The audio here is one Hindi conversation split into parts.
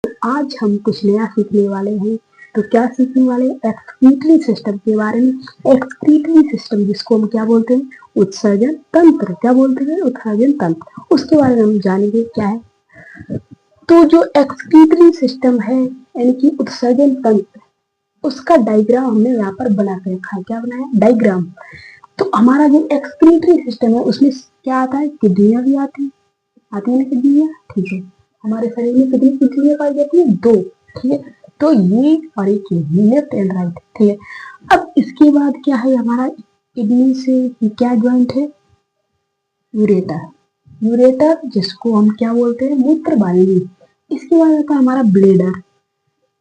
आज हम कुछ नया सीखने वाले हैं। तो क्या सीखने वाले हैं? एक्सक्रीटरी सिस्टम के बारे में। एक्सक्रीटरी सिस्टम जिसको हम क्या बोलते हैं? उत्सर्जन तंत्र। क्या बोलते हैं? उत्सर्जन तंत्र। उसके बारे में हम जानेंगे क्या है। तो जो एक्सक्रीटरी सिस्टम है यानी कि उत्सर्जन तंत्र, उसका डायग्राम हमने यहाँ पर बना के रखा है। क्या बनाया? डायग्राम। तो हमारा जो एक्सक्रीटरी सिस्टम है उसमें क्या आता है? किडनियां भी आती है ना किडनियां? ठीक है। हमारे शरीर में कितनी किडनियां पाई जाती है? 2। ठीक है। तो ये और एक लेफ्ट एंड राइट। ठीक है। अब इसके बाद क्या है? हमारा किडनी से क्या ज्वाइंट है? यूरेटर। यूरेटर जिसको हम क्या बोलते हैं? मूत्र वाहिनी। इसके बाद आता है हमारा ब्लेडर।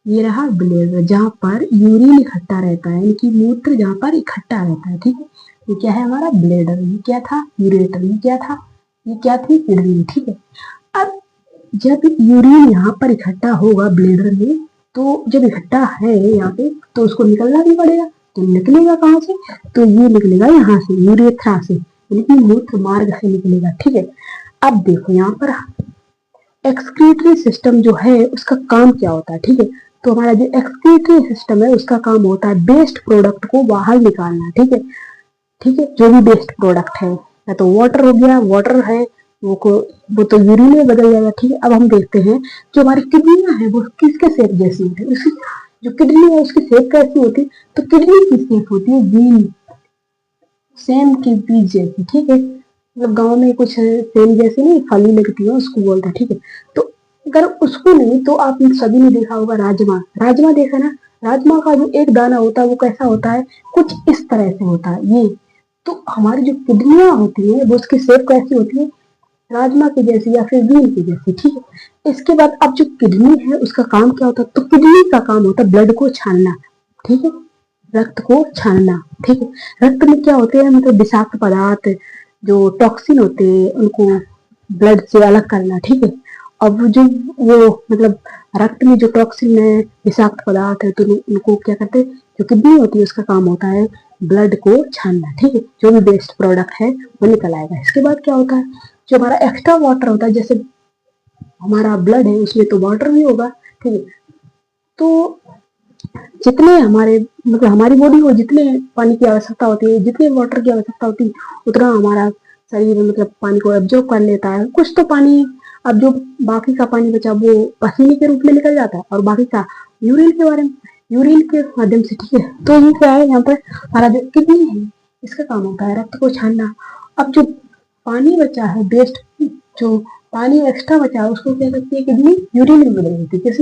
ये रहा ब्लेडर जहाँ पर यूरिन इकट्ठा रहता है, यानी कि मूत्र जहाँ पर इकट्ठा रहता है। ठीक है। ये क्या है? हमारा ब्लेडर। ये क्या था? यूरेटर। ये क्या था? ये क्या थी? किडनी। ठीक है। अब जब यूरिन यहाँ पर इकट्ठा होगा ब्लेडर में, तो जब इकट्ठा है यहाँ पे तो उसको निकलना भी पड़ेगा। तो निकलेगा कहाँ से? तो ये निकलेगा यहाँ से, यूरेथ्रा से, यानी कि मूत्र मार्ग से निकलेगा। ठीक है। अब देखो यहाँ पर एक्सक्रीटरी सिस्टम जो है उसका काम क्या होता है? ठीक है। तो हमारा जो एक्सक्रीटरी सिस्टम है उसका काम होता है वेस्ट प्रोडक्ट को बाहर निकालना। ठीक है। ठीक है। जो भी वेस्ट प्रोडक्ट है, या तो वाटर हो गया, वाटर है वो तो यूरिन में बदल जाएगा। ठीक है। अब हम देखते हैं जो हमारी किडनियां है वो किसके शेप जैसी होती है? उसकी जो किडनी है उसकी शेप कैसी होती है? तो किडनी की शेप होती है वी, सेम की बीज जैसी। ठीक है। मतलब गांव में कुछ सेम जैसे नहीं फली लगती है उसको बोलते हैं। ठीक है। तो अगर उसको नहीं तो आप सभी ने देखा होगा राजमा। राजमा देखा ना? राजमा का जो एक दाना होता है वो कैसा होता है? कुछ इस तरह से होता है ये। तो हमारी जो किडनियां होती है वो उसकी शेप कैसी होती है? राजमा की जैसी या फिर बीन की जैसी। ठीक है। इसके बाद अब जो किडनी है उसका काम क्या होता है? तो किडनी का काम होता है ब्लड को छानना। ठीक है। रक्त को छानना। ठीक है। रक्त में क्या होते हैं? मतलब विषाक्त पदार्थ जो टॉक्सिन होते हैं उनको ब्लड से अलग करना। ठीक है। अब जो वो मतलब रक्त में जो टॉक्सिन है, विषाक्त पदार्थ है, तो उनको क्या करते हैं? जो किडनी होती है उसका काम होता है ब्लड को छानना। ठीक है। जो भी वेस्ट प्रोडक्ट है वो निकल आएगा। इसके बाद क्या होता है? जो हमारा एक्स्ट्रा वाटर होता है, जैसे हमारा ब्लड है उसमें तो वाटर भी होगा। ठीक है। तो जितने हमारे मतलब हमारी बॉडी को जितने पानी की आवश्यकता होती है, जितने वाटर की आवश्यकता होती है, उतना हमारा शरीर मतलब पानी को एब्जॉर्ब कर लेता है। कुछ तो पानी, अब जो बाकी का पानी बचा वो पसीने के रूप में निकल जाता है और बाकी का यूरिन के बारे में, यूरिन के माध्यम से। ठीक है। तो ये क्या है? यहाँ पर हमारा जो किडनी है इसका काम होता है रक्त को छानना। अब जो पानी बचा है वेस्ट, जो पानी एक्स्ट्रा बचा है उसको क्या करती है किडनी? यूरिन में बदल देती है।